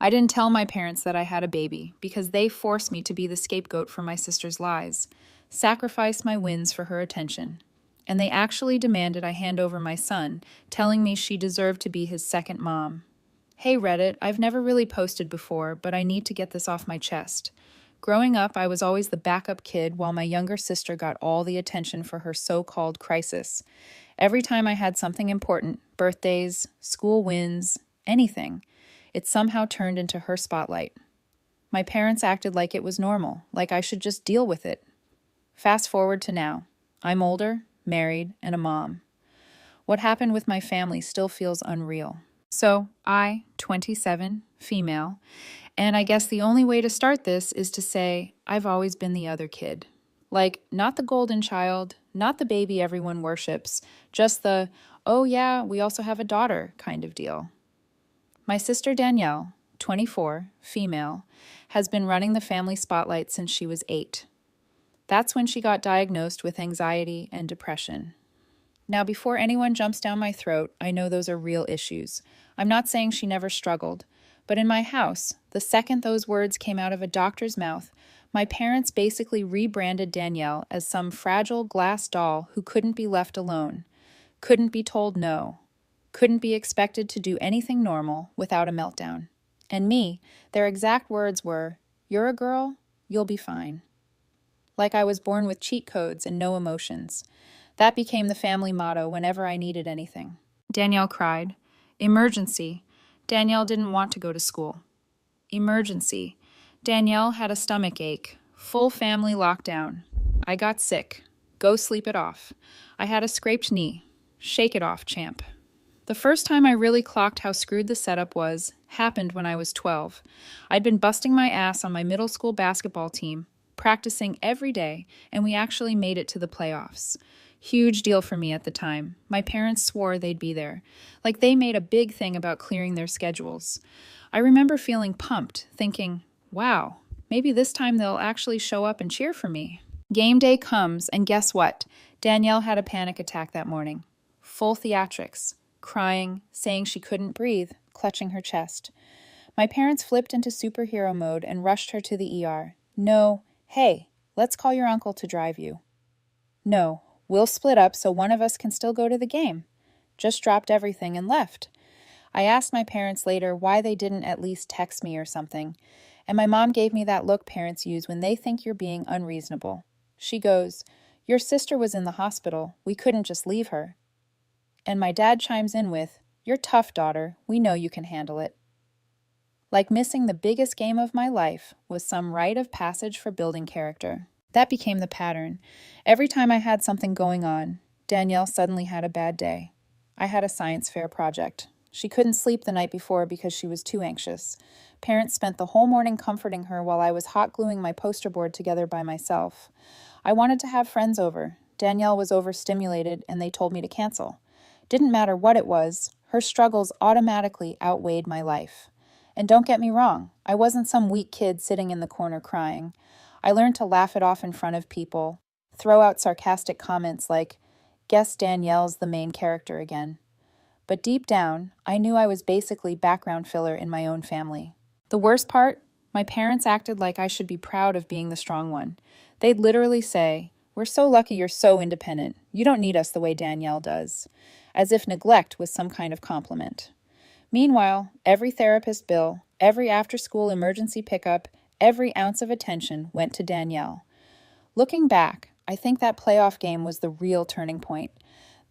I didn't tell my parents that I had a baby because they forced me to be the scapegoat for my sister's lies, sacrifice my wins for her attention. And they actually demanded I hand over my son, telling me she deserved to be his second mom. Hey Reddit, I've never really posted before, but I need to get this off my chest. Growing up, I was always the backup kid while my younger sister got all the attention for her so-called crisis. Every time I had something important, birthdays, school wins, anything, it somehow turned into her spotlight. My parents acted like it was normal, like I should just deal with it. Fast forward to now. I'm older, married, and a mom. What happened with my family still feels unreal. So, I, 27, female, and I guess the only way to start this is to say, I've always been the other kid. Like, not the golden child, not the baby everyone worships, just the, oh yeah, we also have a daughter kind of deal. My sister Danielle, 24, female, has been running the family spotlight since she was 8. That's when she got diagnosed with anxiety and depression. Now, before anyone jumps down my throat, I know those are real issues. I'm not saying she never struggled, but in my house, the second those words came out of a doctor's mouth, my parents basically rebranded Danielle as some fragile glass doll who couldn't be left alone, couldn't be told no, couldn't be expected to do anything normal without a meltdown. And me, their exact words were, "You're a girl, you'll be fine." Like I was born with cheat codes and no emotions. That became the family motto whenever I needed anything. Danielle cried. Emergency. Danielle didn't want to go to school. Emergency. Danielle had a stomach ache. Full family lockdown. I got sick. Go sleep it off. I had a scraped knee. Shake it off, champ. The first time I really clocked how screwed the setup was happened when I was 12. I'd been busting my ass on my middle school basketball team, practicing every day, and we actually made it to the playoffs. Huge deal for me at the time. My parents swore they'd be there. Like they made a big thing about clearing their schedules. I remember feeling pumped, thinking, wow, maybe this time they'll actually show up and cheer for me. Game day comes, and guess what? Danielle had a panic attack that morning. Full theatrics. Crying, saying she couldn't breathe, clutching her chest. My parents flipped into superhero mode and rushed her to the ER. No, hey, let's call your uncle to drive you. No, we'll split up so one of us can still go to the game. Just dropped everything and left. I asked my parents later why they didn't at least text me or something, and my mom gave me that look parents use when they think you're being unreasonable. She goes, "Your sister was in the hospital. We couldn't just leave her." And my dad chimes in with, "You're tough, daughter. We know you can handle it." Like missing the biggest game of my life was some rite of passage for building character. That became the pattern. Every time I had something going on, Danielle suddenly had a bad day. I had a science fair project. She couldn't sleep the night before because she was too anxious. Parents spent the whole morning comforting her while I was hot gluing my poster board together by myself. I wanted to have friends over. Danielle was overstimulated and they told me to cancel. Didn't matter what it was, her struggles automatically outweighed my life. And don't get me wrong, I wasn't some weak kid sitting in the corner crying. I learned to laugh it off in front of people, throw out sarcastic comments like, "Guess Danielle's the main character again." But deep down, I knew I was basically background filler in my own family. The worst part? My parents acted like I should be proud of being the strong one. They'd literally say, "We're so lucky you're so independent. You don't need us the way Danielle does." As if neglect was some kind of compliment. Meanwhile, every therapist bill, every after-school emergency pickup, every ounce of attention went to Danielle. Looking back, I think that playoff game was the real turning point.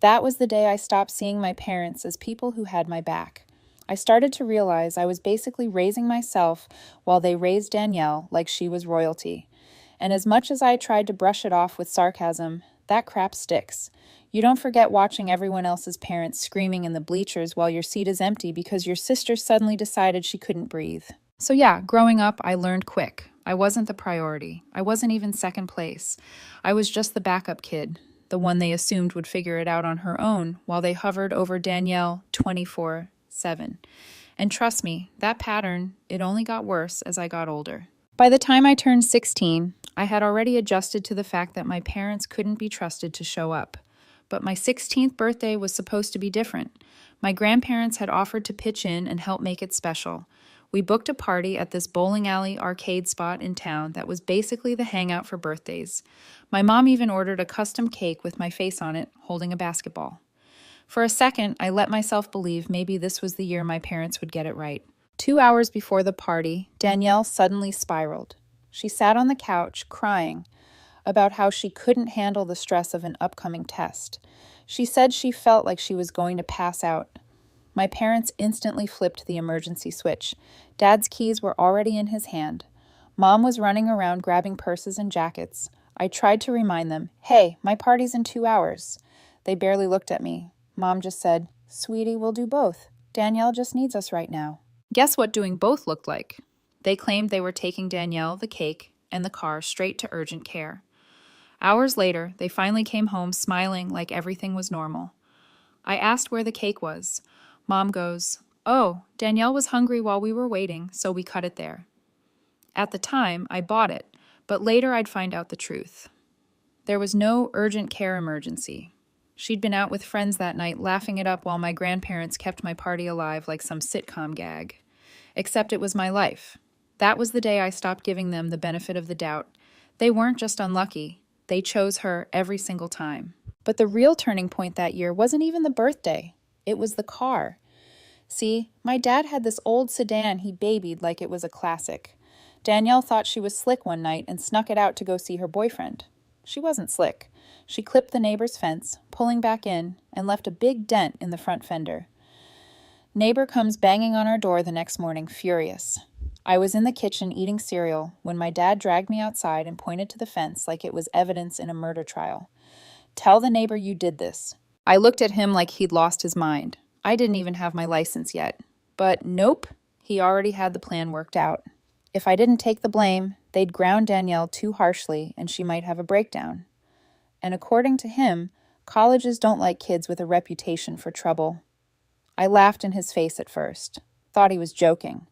That was the day I stopped seeing my parents as people who had my back. I started to realize I was basically raising myself while they raised Danielle like she was royalty. And as much as I tried to brush it off with sarcasm, that crap sticks. You don't forget watching everyone else's parents screaming in the bleachers while your seat is empty because your sister suddenly decided she couldn't breathe. So yeah, growing up, I learned quick. I wasn't the priority. I wasn't even second place. I was just the backup kid, the one they assumed would figure it out on her own while they hovered over Danielle 24/7. And trust me, that pattern, it only got worse as I got older. By the time I turned 16, I had already adjusted to the fact that my parents couldn't be trusted to show up. But my 16th birthday was supposed to be different. My grandparents had offered to pitch in and help make it special. We booked a party at this bowling alley arcade spot in town that was basically the hangout for birthdays. My mom even ordered a custom cake with my face on it, holding a basketball. For a second, I let myself believe maybe this was the year my parents would get it right. 2 hours before the party, Danielle suddenly spiraled. She sat on the couch, crying about how she couldn't handle the stress of an upcoming test. She said she felt like she was going to pass out. My parents instantly flipped the emergency switch. Dad's keys were already in his hand. Mom was running around grabbing purses and jackets. I tried to remind them, "Hey, my party's in 2 hours." They barely looked at me. Mom just said, "Sweetie, we'll do both. Danielle just needs us right now." Guess what doing both looked like? They claimed they were taking Danielle, the cake, and the car straight to urgent care. Hours later, they finally came home smiling like everything was normal. I asked where the cake was. Mom goes, "Oh, Danielle was hungry while we were waiting, so we cut it there." At the time, I bought it, but later I'd find out the truth. There was no urgent care emergency. She'd been out with friends that night laughing it up while my grandparents kept my party alive like some sitcom gag. Except it was my life. That was the day I stopped giving them the benefit of the doubt. They weren't just unlucky. They chose her every single time. But the real turning point that year wasn't even the birthday. It was the car. See, my dad had this old sedan he babied like it was a classic. Danielle thought she was slick one night and snuck it out to go see her boyfriend. She wasn't slick. She clipped the neighbor's fence, pulling back in, and left a big dent in the front fender. Neighbor comes banging on our door the next morning, furious. I was in the kitchen eating cereal when my dad dragged me outside and pointed to the fence like it was evidence in a murder trial. "Tell the neighbor you did this." I looked at him like he'd lost his mind. I didn't even have my license yet. But nope, he already had the plan worked out. If I didn't take the blame, they'd ground Danielle too harshly and she might have a breakdown. And according to him, colleges don't like kids with a reputation for trouble. I laughed in his face at first, thought he was joking.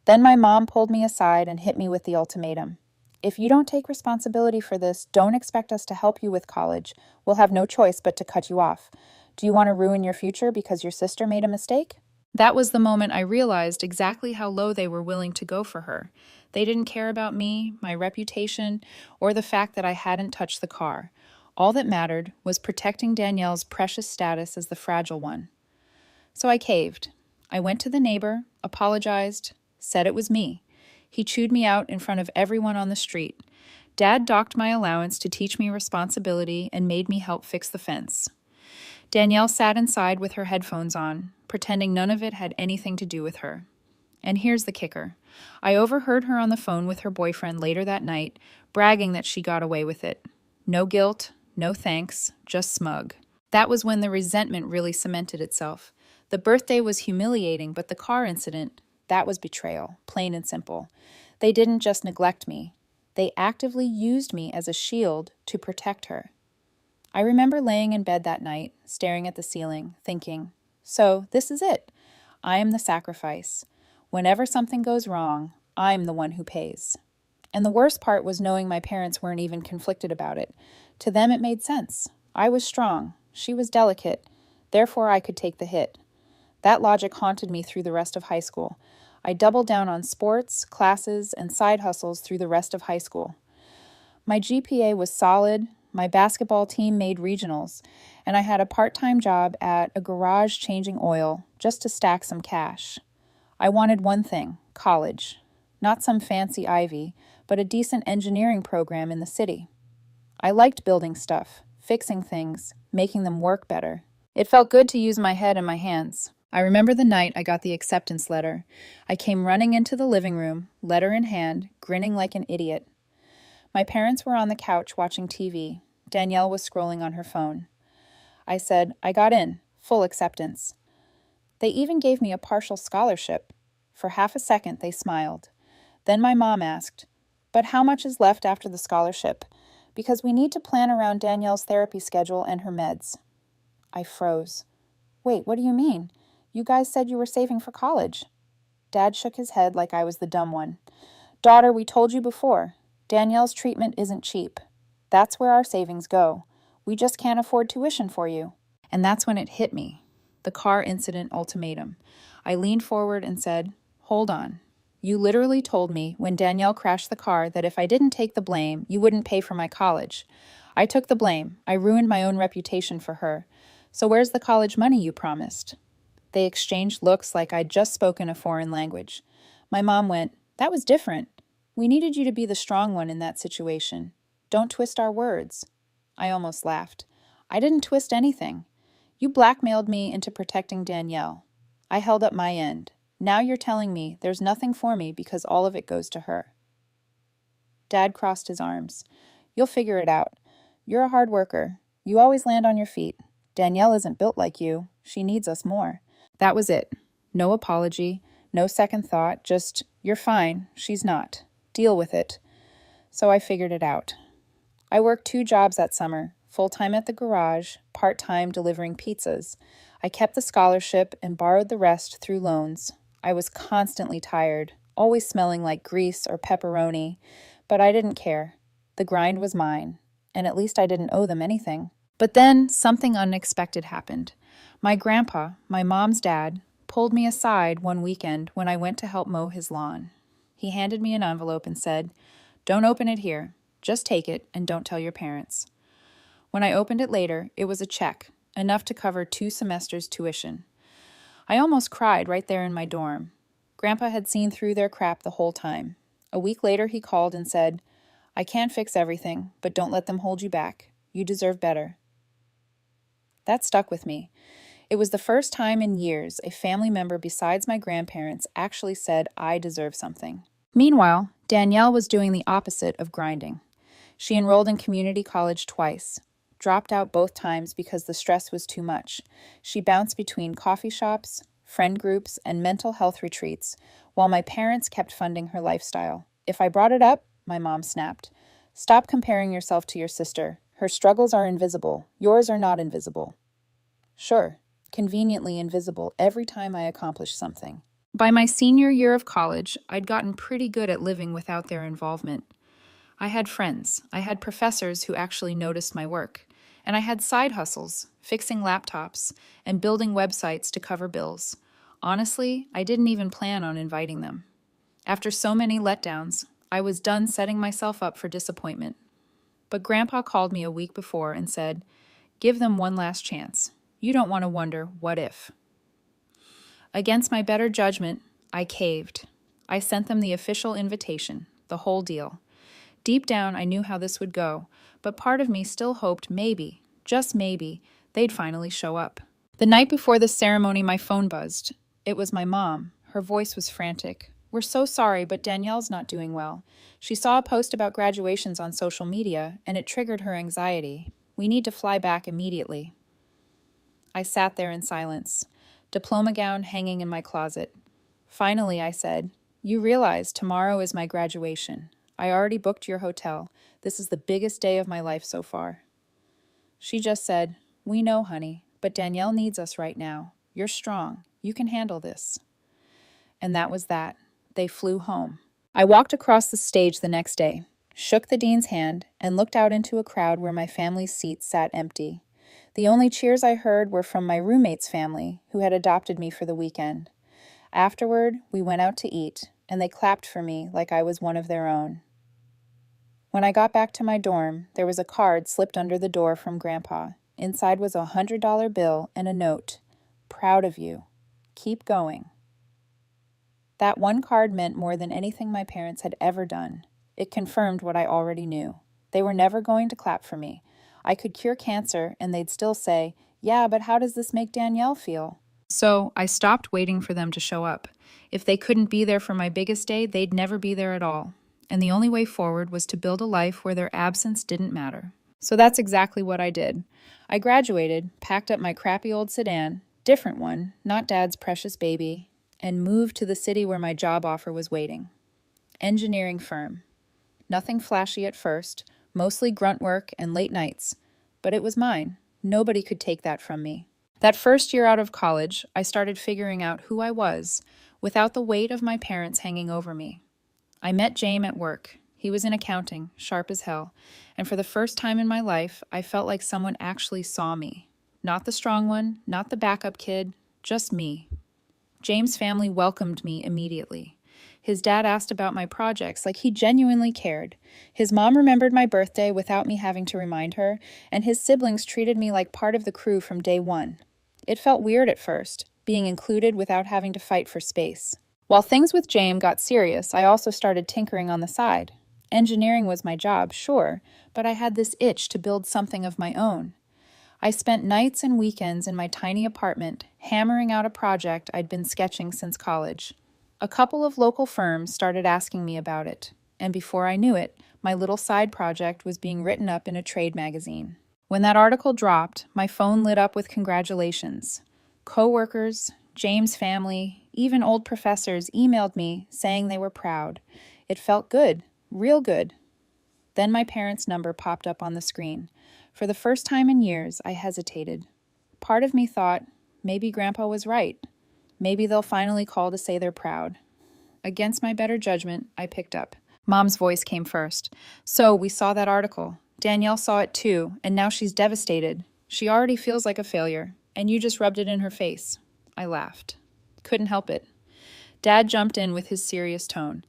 Then my mom pulled me aside and hit me with the ultimatum. "If you don't take responsibility for this, don't expect us to help you with college. We'll have no choice but to cut you off. Do you want to ruin your future because your sister made a mistake?" That was the moment I realized exactly how low they were willing to go for her. They didn't care about me, my reputation, or the fact that I hadn't touched the car. All that mattered was protecting Danielle's precious status as the fragile one. So I caved. I went to the neighbor, apologized, said it was me. He chewed me out in front of everyone on the street. Dad docked my allowance to teach me responsibility and made me help fix the fence. Danielle sat inside with her headphones on, pretending none of it had anything to do with her. And here's the kicker. I overheard her on the phone with her boyfriend later that night, bragging that she got away with it. No guilt, no thanks, just smug. That was when the resentment really cemented itself. The birthday was humiliating, but the car incident, that was betrayal, plain and simple. They didn't just neglect me. They actively used me as a shield to protect her. I remember laying in bed that night, staring at the ceiling, thinking, so this is it. I am the sacrifice. Whenever something goes wrong, I'm the one who pays. And the worst part was knowing my parents weren't even conflicted about it. To them it made sense. I was strong. She was delicate. Therefore I could take the hit. That logic haunted me through the rest of high school. I doubled down on sports, classes, and side hustles through the rest of high school. My GPA was solid, my basketball team made regionals, and I had a part-time job at a garage changing oil just to stack some cash. I wanted one thing, college. Not some fancy Ivy, but a decent engineering program in the city. I liked building stuff, fixing things, making them work better. It felt good to use my head and my hands. I remember the night I got the acceptance letter. I came running into the living room, letter in hand, grinning like an idiot. My parents were on the couch watching TV. Danielle was scrolling on her phone. I said, "I got in, full acceptance." They even gave me a partial scholarship. For half a second, they smiled. Then my mom asked, "But how much is left after the scholarship? Because we need to plan around Danielle's therapy schedule and her meds." I froze. "Wait, what do you mean? You guys said you were saving for college." Dad shook his head like I was the dumb one. "Daughter, we told you before. Danielle's treatment isn't cheap. That's where our savings go. We just can't afford tuition for you." And that's when it hit me. The car incident ultimatum. I leaned forward and said, "Hold on. You literally told me when Danielle crashed the car that if I didn't take the blame, you wouldn't pay for my college. I took the blame. I ruined my own reputation for her. So where's the college money you promised?" They exchanged looks like I'd just spoken a foreign language. My mom went, "That was different. We needed you to be the strong one in that situation. Don't twist our words." I almost laughed. "I didn't twist anything. You blackmailed me into protecting Danielle. I held up my end. Now you're telling me there's nothing for me because all of it goes to her." Dad crossed his arms. "You'll figure it out. You're a hard worker. You always land on your feet. Danielle isn't built like you. She needs us more." That was it. No apology, no second thought, just, "You're fine, she's not. Deal with it." So I figured it out. I worked 2 jobs that summer, full-time at the garage, part-time delivering pizzas. I kept the scholarship and borrowed the rest through loans. I was constantly tired, always smelling like grease or pepperoni, but I didn't care. The grind was mine, and at least I didn't owe them anything. But then something unexpected happened. My grandpa, my mom's dad, pulled me aside one weekend when I went to help mow his lawn. He handed me an envelope and said, "Don't open it here. Just take it and don't tell your parents." When I opened it later, it was a check, enough to cover 2 semesters' tuition. I almost cried right there in my dorm. Grandpa had seen through their crap the whole time. A week later, he called and said, "I can't fix everything, but don't let them hold you back. You deserve better." That stuck with me. It was the first time in years a family member besides my grandparents actually said I deserve something. Meanwhile, Danielle was doing the opposite of grinding. She enrolled in community college twice, dropped out both times because the stress was too much. She bounced between coffee shops, friend groups, and mental health retreats, while my parents kept funding her lifestyle. If I brought it up, my mom snapped, "Stop comparing yourself to your sister. Her struggles are invisible. Yours are not invisible." Sure, conveniently invisible every time I accomplished something. By my senior year of college, I'd gotten pretty good at living without their involvement. I had friends, I had professors who actually noticed my work, and I had side hustles, fixing laptops, and building websites to cover bills. Honestly, I didn't even plan on inviting them. After so many letdowns, I was done setting myself up for disappointment. But Grandpa called me a week before and said, "Give them one last chance. You don't want to wonder what if." Against my better judgment, I caved. I sent them the official invitation, the whole deal. Deep down, I knew how this would go, but part of me still hoped maybe, just maybe, they'd finally show up. The night before the ceremony, my phone buzzed. It was my mom. Her voice was frantic. "We're so sorry, but Danielle's not doing well. She saw a post about graduations on social media, and it triggered her anxiety. We need to fly back immediately." I sat there in silence, diploma gown hanging in my closet. Finally, I said, "You realize tomorrow is my graduation. I already booked your hotel. This is the biggest day of my life so far." She just said, "We know, honey, but Danielle needs us right now. You're strong. You can handle this." And that was that. They flew home. I walked across the stage the next day, shook the dean's hand, and looked out into a crowd where my family's seats sat empty. The only cheers I heard were from my roommate's family, who had adopted me for the weekend. Afterward, we went out to eat, and they clapped for me like I was one of their own. When I got back to my dorm, there was a card slipped under the door from Grandpa. Inside was a $100 bill and a note. "Proud of you. Keep going." That one card meant more than anything my parents had ever done. It confirmed what I already knew. They were never going to clap for me. I could cure cancer, and they'd still say, "Yeah, but how does this make Danielle feel?" So I stopped waiting for them to show up. If they couldn't be there for my biggest day, they'd never be there at all. And the only way forward was to build a life where their absence didn't matter. So that's exactly what I did. I graduated, packed up my crappy old sedan, different one, not Dad's precious baby, and moved to the city where my job offer was waiting. Engineering firm. Nothing flashy at first, mostly grunt work and late nights. But it was mine. Nobody could take that from me. That first year out of college, I started figuring out who I was, without the weight of my parents hanging over me. I met James at work. He was in accounting, sharp as hell, and for the first time in my life, I felt like someone actually saw me. Not the strong one, not the backup kid, just me. James' family welcomed me immediately. His dad asked about my projects like he genuinely cared. His mom remembered my birthday without me having to remind her, and his siblings treated me like part of the crew from day one. It felt weird at first, being included without having to fight for space. While things with James got serious, I also started tinkering on the side. Engineering was my job, sure, but I had this itch to build something of my own. I spent nights and weekends in my tiny apartment, hammering out a project I'd been sketching since college. A couple of local firms started asking me about it, and before I knew it, my little side project was being written up in a trade magazine. When that article dropped, my phone lit up with congratulations. Coworkers, James' family, even old professors emailed me saying they were proud. It felt good, real good. Then my parents' number popped up on the screen. For the first time in years, I hesitated. Part of me thought, maybe Grandpa was right. Maybe they'll finally call to say they're proud. Against my better judgment, I picked up. Mom's voice came first. So, we saw that article. Danielle saw it too, and now she's devastated. She already feels like a failure, and you just rubbed it in her face. I laughed. Couldn't help it. Dad jumped in with his serious tone.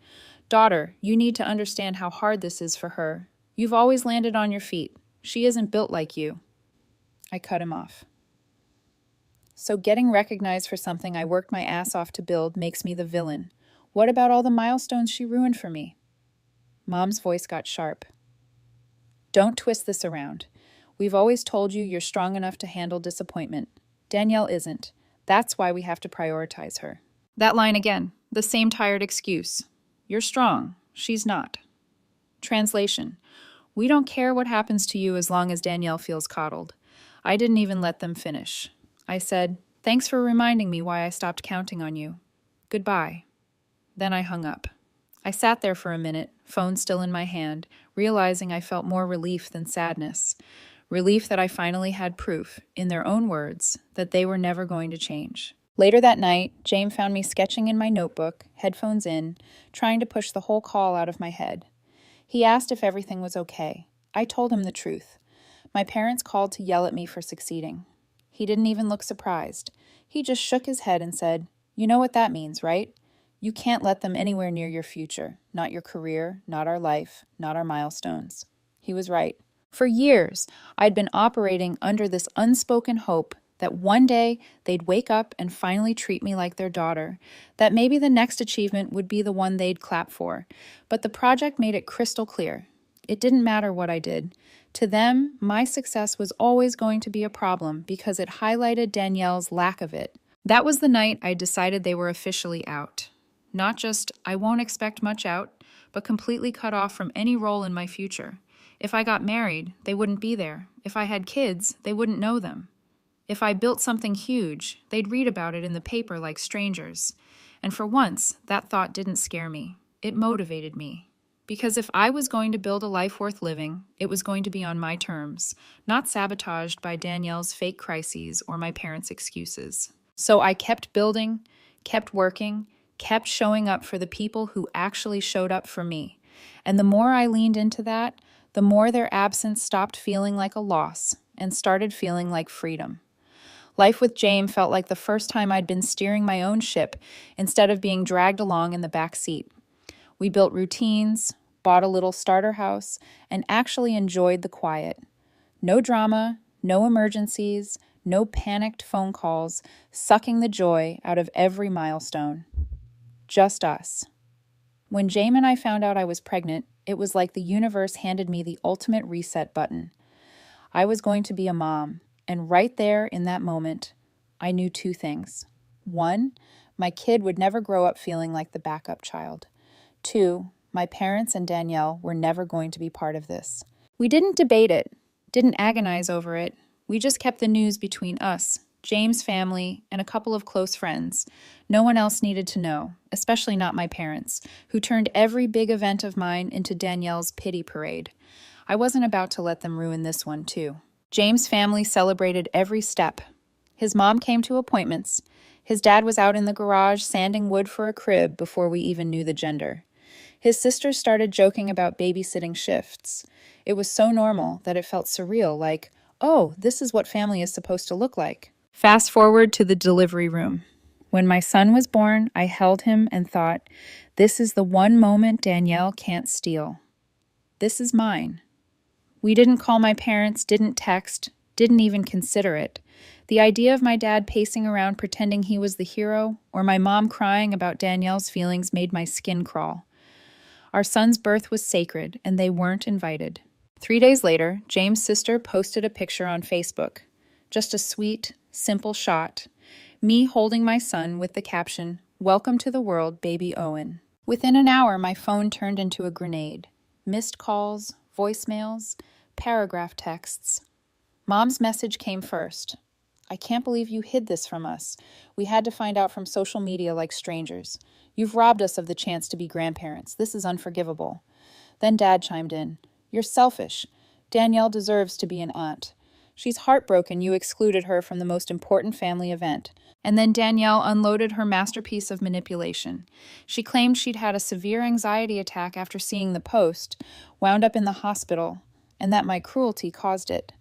Daughter, you need to understand how hard this is for her. You've always landed on your feet. She isn't built like you. I cut him off. So getting recognized for something I worked my ass off to build makes me the villain. What about all the milestones she ruined for me? Mom's voice got sharp. Don't twist this around. We've always told you you're strong enough to handle disappointment. Danielle isn't. That's why we have to prioritize her. That line again, the same tired excuse. You're strong. She's not. Translation. We don't care what happens to you as long as Danielle feels coddled. I didn't even let them finish. I said, thanks for reminding me why I stopped counting on you. Goodbye. Then I hung up. I sat there for a minute, phone still in my hand, realizing I felt more relief than sadness. Relief that I finally had proof, in their own words, that they were never going to change. Later that night, James found me sketching in my notebook, headphones in, trying to push the whole call out of my head. He asked if everything was okay. I told him the truth. My parents called to yell at me for succeeding. He didn't even look surprised. He just shook his head and said, you know what that means, right? You can't let them anywhere near your future, not your career, not our life, not our milestones. He was right. For years, I'd been operating under this unspoken hope that one day they'd wake up and finally treat me like their daughter, that maybe the next achievement would be the one they'd clap for. But the project made it crystal clear. It didn't matter what I did. To them, my success was always going to be a problem because it highlighted Danielle's lack of it. That was the night I decided they were officially out. Not just, I won't expect much out, but completely cut off from any role in my future. If I got married, they wouldn't be there. If I had kids, they wouldn't know them. If I built something huge, they'd read about it in the paper like strangers. And for once, that thought didn't scare me. It motivated me. Because if I was going to build a life worth living, it was going to be on my terms, not sabotaged by Danielle's fake crises or my parents' excuses. So I kept building, kept working, kept showing up for the people who actually showed up for me. And the more I leaned into that, the more their absence stopped feeling like a loss and started feeling like freedom. Life with James felt like the first time I'd been steering my own ship instead of being dragged along in the back seat. We built routines, bought a little starter house, and actually enjoyed the quiet. No drama, no emergencies, no panicked phone calls, sucking the joy out of every milestone. Just us. When James and I found out I was pregnant, it was like the universe handed me the ultimate reset button. I was going to be a mom, and right there in that moment, I knew two things. One, my kid would never grow up feeling like the backup child. Two, my parents and Danielle were never going to be part of this. We didn't debate it, didn't agonize over it. We just kept the news between us, James' family, and a couple of close friends. No one else needed to know, especially not my parents, who turned every big event of mine into Danielle's pity parade. I wasn't about to let them ruin this one, too. James' family celebrated every step. His mom came to appointments. His dad was out in the garage sanding wood for a crib before we even knew the gender. His sisters started joking about babysitting shifts. It was so normal that it felt surreal, like, oh, this is what family is supposed to look like. Fast forward to the delivery room. When my son was born, I held him and thought, this is the one moment Danielle can't steal. This is mine. We didn't call my parents, didn't text, didn't even consider it. The idea of my dad pacing around pretending he was the hero, or my mom crying about Danielle's feelings made my skin crawl. Our son's birth was sacred, and they weren't invited. 3 days later, James' sister posted a picture on Facebook. Just a sweet, simple shot. Me holding my son with the caption, "Welcome to the world, baby Owen." Within an hour, my phone turned into a grenade. Missed calls, voicemails, paragraph texts. Mom's message came first. "I can't believe you hid this from us. We had to find out from social media like strangers. You've robbed us of the chance to be grandparents. This is unforgivable." Then Dad chimed in. "You're selfish. Danielle deserves to be an aunt. She's heartbroken you excluded her from the most important family event." And then Danielle unloaded her masterpiece of manipulation. She claimed she'd had a severe anxiety attack after seeing the post, wound up in the hospital, and that my cruelty caused it.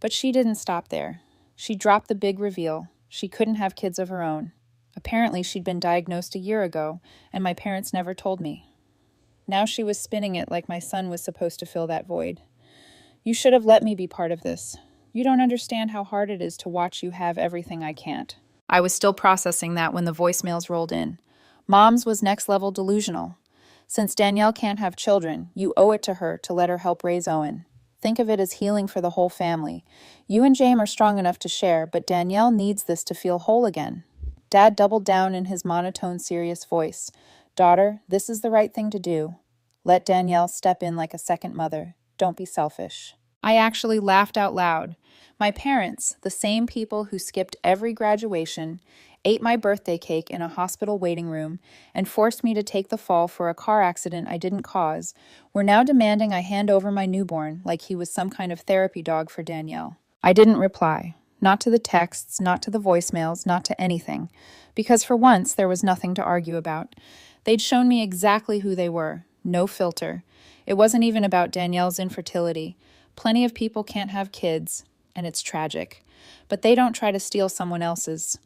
But she didn't stop there. She dropped the big reveal. She couldn't have kids of her own. Apparently, she'd been diagnosed a year ago, and my parents never told me. Now she was spinning it like my son was supposed to fill that void. "You should have let me be part of this. You don't understand how hard it is to watch you have everything I can't." I was still processing that when the voicemails rolled in. Mom's was next level delusional. "Since Danielle can't have children, you owe it to her to let her help raise Owen. Think of it as healing for the whole family. You and James are strong enough to share, but Danielle needs this to feel whole again." Dad doubled down in his monotone, serious voice. "Daughter, this is the right thing to do. Let Danielle step in like a second mother. Don't be selfish." I actually laughed out loud. My parents, the same people who skipped every graduation, ate my birthday cake in a hospital waiting room, and forced me to take the fall for a car accident I didn't cause, were now demanding I hand over my newborn like he was some kind of therapy dog for Danielle. I didn't reply. Not to the texts, not to the voicemails, not to anything. Because for once, there was nothing to argue about. They'd shown me exactly who they were. No filter. It wasn't even about Danielle's infertility. Plenty of people can't have kids, and it's tragic. But they don't try to steal someone else's.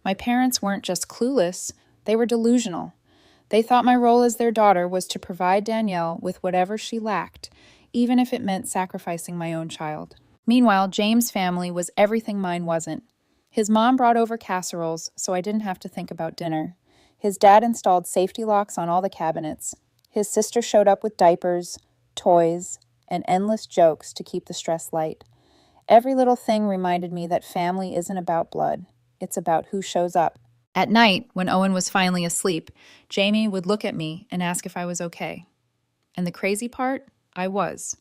My parents weren't just clueless, they were delusional. They thought my role as their daughter was to provide Danielle with whatever she lacked, even if it meant sacrificing my own child. Meanwhile, James' family was everything mine wasn't. His mom brought over casseroles, so I didn't have to think about dinner. His dad installed safety locks on all the cabinets. His sister showed up with diapers, toys, and endless jokes to keep the stress light. Every little thing reminded me that family isn't about blood. It's about who shows up. At night, when Owen was finally asleep, Jamie would look at me and ask if I was okay. And the crazy part? I was.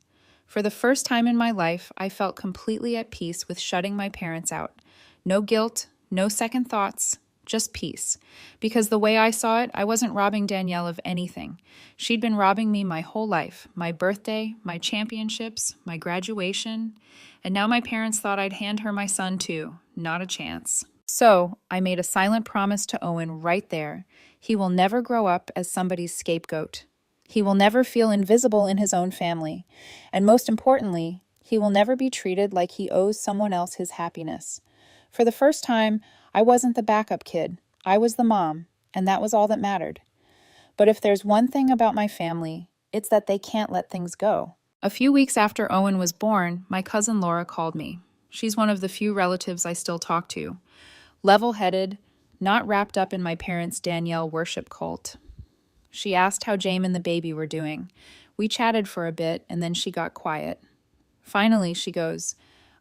For the first time in my life, I felt completely at peace with shutting my parents out. No guilt, no second thoughts, just peace. Because the way I saw it, I wasn't robbing Danielle of anything. She'd been robbing me my whole life, my birthday, my championships, my graduation, and now my parents thought I'd hand her my son too. Not a chance. So I made a silent promise to Owen right there. He will never grow up as somebody's scapegoat. He will never feel invisible in his own family. And most importantly, he will never be treated like he owes someone else his happiness. For the first time, I wasn't the backup kid. I was the mom, and that was all that mattered. But if there's one thing about my family, it's that they can't let things go. A few weeks after Owen was born, my cousin Laura called me. She's one of the few relatives I still talk to. Level-headed, not wrapped up in my parents' Danielle worship cult. She asked how James and the baby were doing. We chatted for a bit, and then she got quiet. Finally, she goes,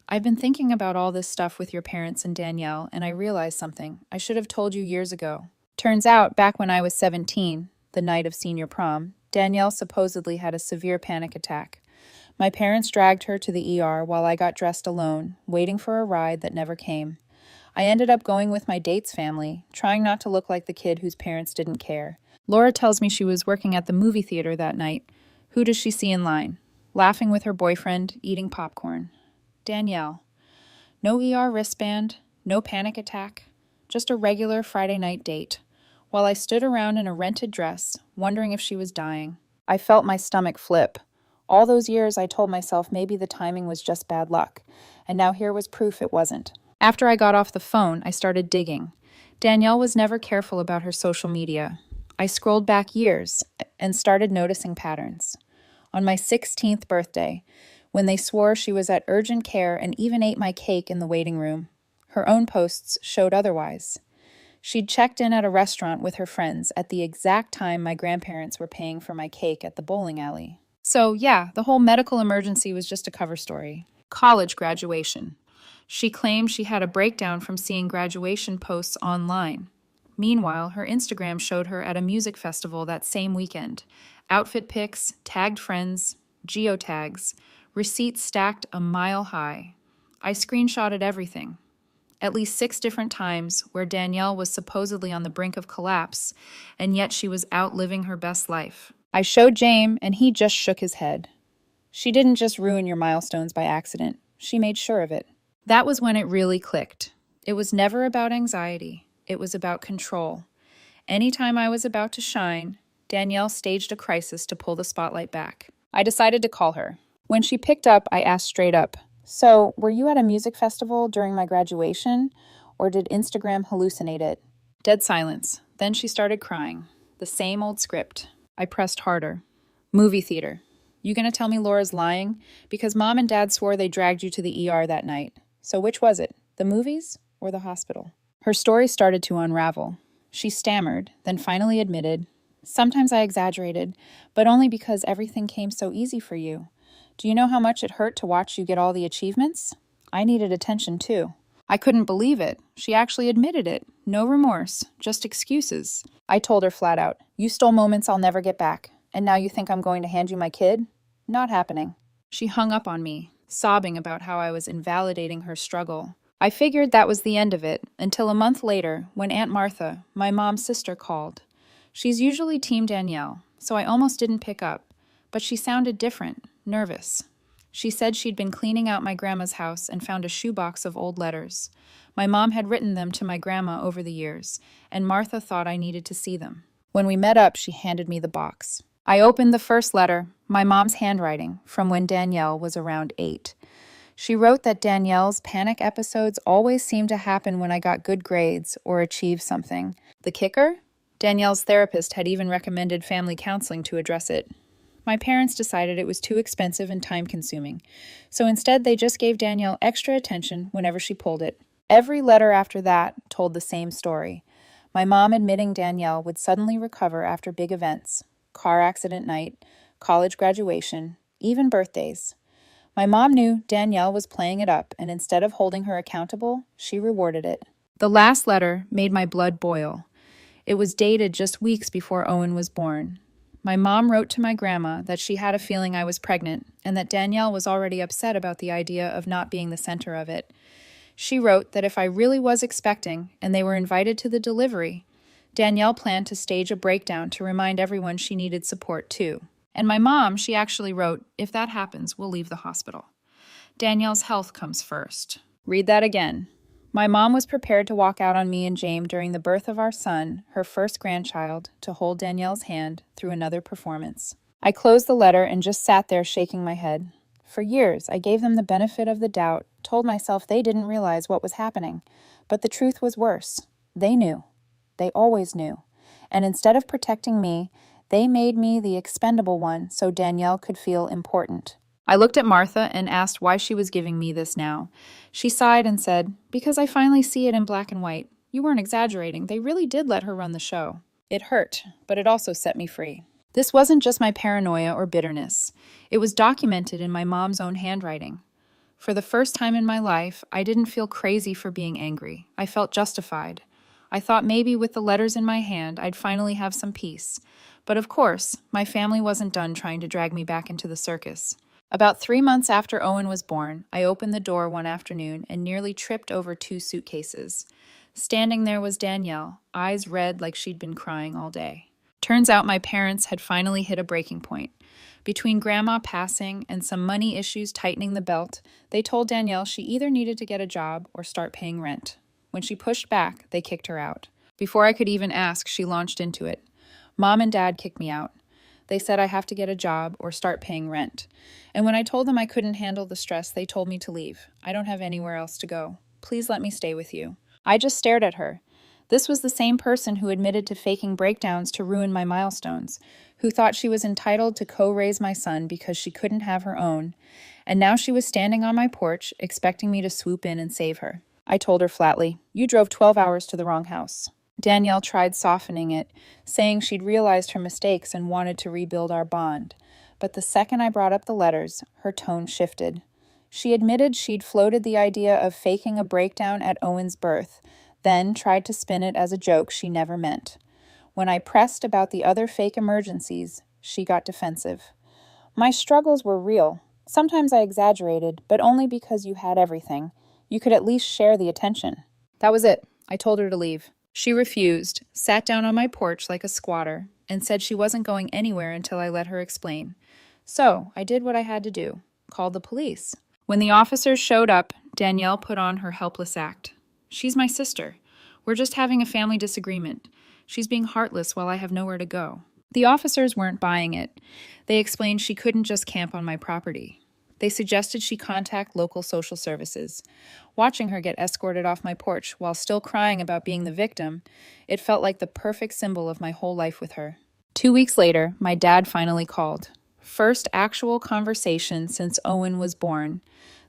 "I've been thinking about all this stuff with your parents and Danielle, and I realized something. I should have told you years ago. Turns out, back when I was 17, the night of senior prom, Danielle supposedly had a severe panic attack. My parents dragged her to the ER while I got dressed alone, waiting for a ride that never came. I ended up going with my date's family, trying not to look like the kid whose parents didn't care. Laura tells me she was working at the movie theater that night. Who does she see in line? Laughing with her boyfriend, eating popcorn. Danielle. No ER wristband, no panic attack, just a regular Friday night date. While I stood around in a rented dress, wondering if she was dying, I felt my stomach flip. All those years I told myself maybe the timing was just bad luck, and now here was proof it wasn't. After I got off the phone, I started digging. Danielle was never careful about her social media. I scrolled back years and started noticing patterns. On my 16th birthday, when they swore she was at urgent care and even ate my cake in the waiting room, her own posts showed otherwise. She'd checked in at a restaurant with her friends at the exact time my grandparents were paying for my cake at the bowling alley. So, yeah, the whole medical emergency was just a cover story. College graduation. She claimed she had a breakdown from seeing graduation posts online. Meanwhile, her Instagram showed her at a music festival that same weekend. Outfit pics, tagged friends, geotags, receipts stacked a mile high. I screenshotted everything. At least 6 different times where Danielle was supposedly on the brink of collapse, and yet she was out living her best life. I showed James, and he just shook his head. She didn't just ruin your milestones by accident. She made sure of it. That was when it really clicked. It was never about anxiety. It was about control. Anytime I was about to shine, Danielle staged a crisis to pull the spotlight back. I decided to call her. When she picked up, I asked straight up, "So, were you at a music festival during my graduation, or did Instagram hallucinate it?" Dead silence. Then she started crying. The same old script. I pressed harder. "Movie theater. You gonna tell me Laura's lying? Because Mom and Dad swore they dragged you to the ER that night. So which was it? The movies or the hospital?" Her story started to unravel. She stammered, then finally admitted, "Sometimes I exaggerated, but only because everything came so easy for you. Do you know how much it hurt to watch you get all the achievements? I needed attention too." I couldn't believe it. She actually admitted it. No remorse, just excuses. I told her flat out, "You stole moments I'll never get back, and now you think I'm going to hand you my kid? Not happening." She hung up on me, sobbing about how I was invalidating her struggle. I figured that was the end of it, until a month later, when Aunt Martha, my mom's sister, called. She's usually Team Danielle, so I almost didn't pick up, but she sounded different, nervous. She said she'd been cleaning out my grandma's house and found a shoebox of old letters. My mom had written them to my grandma over the years, and Martha thought I needed to see them. When we met up, she handed me the box. I opened the first letter, my mom's handwriting, from when Danielle was around 8. She wrote that Danielle's panic episodes always seemed to happen when I got good grades or achieved something. The kicker? Danielle's therapist had even recommended family counseling to address it. My parents decided it was too expensive and time-consuming, so instead they just gave Danielle extra attention whenever she pulled it. Every letter after that told the same story. My mom admitting Danielle would suddenly recover after big events, car accident night, college graduation, even birthdays. My mom knew Danielle was playing it up, and instead of holding her accountable, she rewarded it. The last letter made my blood boil. It was dated just weeks before Owen was born. My mom wrote to my grandma that she had a feeling I was pregnant and that Danielle was already upset about the idea of not being the center of it. She wrote that if I really was expecting and they were invited to the delivery, Danielle planned to stage a breakdown to remind everyone she needed support too. And my mom, she actually wrote, "If that happens, we'll leave the hospital. Danielle's health comes first." Read that again. My mom was prepared to walk out on me and James during the birth of our son, her first grandchild, to hold Danielle's hand through another performance. I closed the letter and just sat there shaking my head. For years, I gave them the benefit of the doubt, told myself they didn't realize what was happening. But the truth was worse. They knew. They always knew. And instead of protecting me, they made me the expendable one so Danielle could feel important. I looked at Martha and asked why she was giving me this now. She sighed and said, "Because I finally see it in black and white. You weren't exaggerating. They really did let her run the show." It hurt, but it also set me free. This wasn't just my paranoia or bitterness. It was documented in my mom's own handwriting. For the first time in my life, I didn't feel crazy for being angry. I felt justified. I thought maybe with the letters in my hand, I'd finally have some peace. But of course, my family wasn't done trying to drag me back into the circus. About 3 months after Owen was born, I opened the door one afternoon and nearly tripped over 2 suitcases. Standing there was Danielle, eyes red like she'd been crying all day. Turns out my parents had finally hit a breaking point. Between Grandma passing and some money issues tightening the belt, they told Danielle she either needed to get a job or start paying rent. When she pushed back, they kicked her out. Before I could even ask, she launched into it. Mom and Dad kicked me out. They said I have to get a job or start paying rent. And when I told them I couldn't handle the stress, they told me to leave. I don't have anywhere else to go. Please let me stay with you. I just stared at her. This was the same person who admitted to faking breakdowns to ruin my milestones, who thought she was entitled to co-raise my son because she couldn't have her own, and now she was standing on my porch expecting me to swoop in and save her. I told her flatly, "You drove 12 hours to the wrong house." Danielle tried softening it, saying she'd realized her mistakes and wanted to rebuild our bond. But the second I brought up the letters, her tone shifted. She admitted she'd floated the idea of faking a breakdown at Owen's birth, then tried to spin it as a joke she never meant. When I pressed about the other fake emergencies, she got defensive. My struggles were real. Sometimes I exaggerated, but only because you had everything. You could at least share the attention. That was it. I told her to leave. She refused, sat down on my porch like a squatter, and said she wasn't going anywhere until I let her explain. So I did what I had to do, called the police. When the officers showed up, Danielle put on her helpless act. "She's my sister. We're just having a family disagreement. She's being heartless while I have nowhere to go." The officers weren't buying it. They explained she couldn't just camp on my property. They suggested she contact local social services. Watching her get escorted off my porch while still crying about being the victim, it felt like the perfect symbol of my whole life with her. 2 weeks later, my dad finally called. First actual conversation since Owen was born.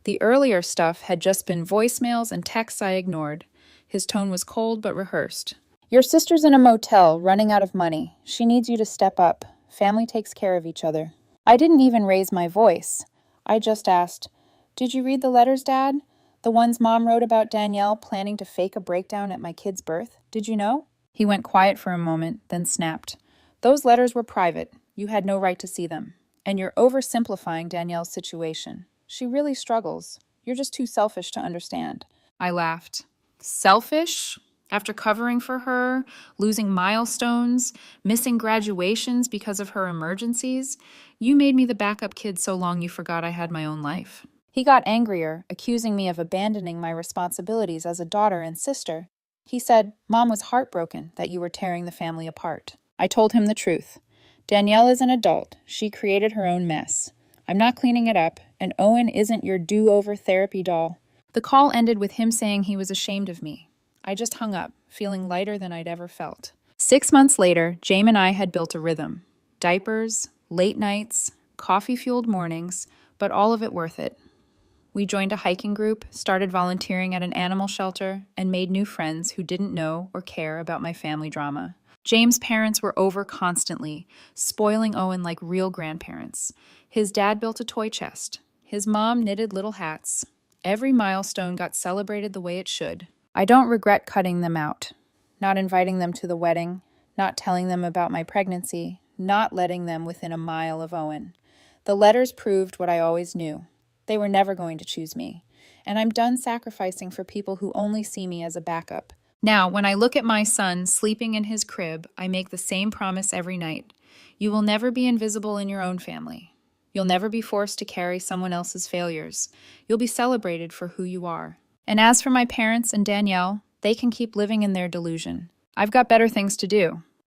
The earlier stuff had just been voicemails and texts I ignored. His tone was cold but rehearsed. "Your sister's in a motel, running out of money. She needs you to step up. Family takes care of each other." I didn't even raise my voice. I just asked, "Did you read the letters, Dad? The ones Mom wrote about Danielle planning to fake a breakdown at my kid's birth? Did you know?" He went quiet for a moment, then snapped. "Those letters were private. You had no right to see them. And you're oversimplifying Danielle's situation. She really struggles. You're just too selfish to understand." I laughed. Selfish? After covering for her, losing milestones, missing graduations because of her emergencies, you made me the backup kid so long you forgot I had my own life. He got angrier, accusing me of abandoning my responsibilities as a daughter and sister. He said, "Mom was heartbroken that you were tearing the family apart." I told him the truth. Danielle is an adult. She created her own mess. I'm not cleaning it up, and Owen isn't your do-over therapy doll. The call ended with him saying he was ashamed of me. I just hung up, feeling lighter than I'd ever felt. 6 months later, James and I had built a rhythm. Diapers, late nights, coffee-fueled mornings, but all of it worth it. We joined a hiking group, started volunteering at an animal shelter, and made new friends who didn't know or care about my family drama. James' parents were over constantly, spoiling Owen like real grandparents. His dad built a toy chest. His mom knitted little hats. Every milestone got celebrated the way it should. I don't regret cutting them out, not inviting them to the wedding, not telling them about my pregnancy, not letting them within a mile of Owen. The letters proved what I always knew. They were never going to choose me, and I'm done sacrificing for people who only see me as a backup. Now, when I look at my son sleeping in his crib, I make the same promise every night. You will never be invisible in your own family. You'll never be forced to carry someone else's failures. You'll be celebrated for who you are. And as for my parents and Danielle, they can keep living in their delusion. I've got better things to do.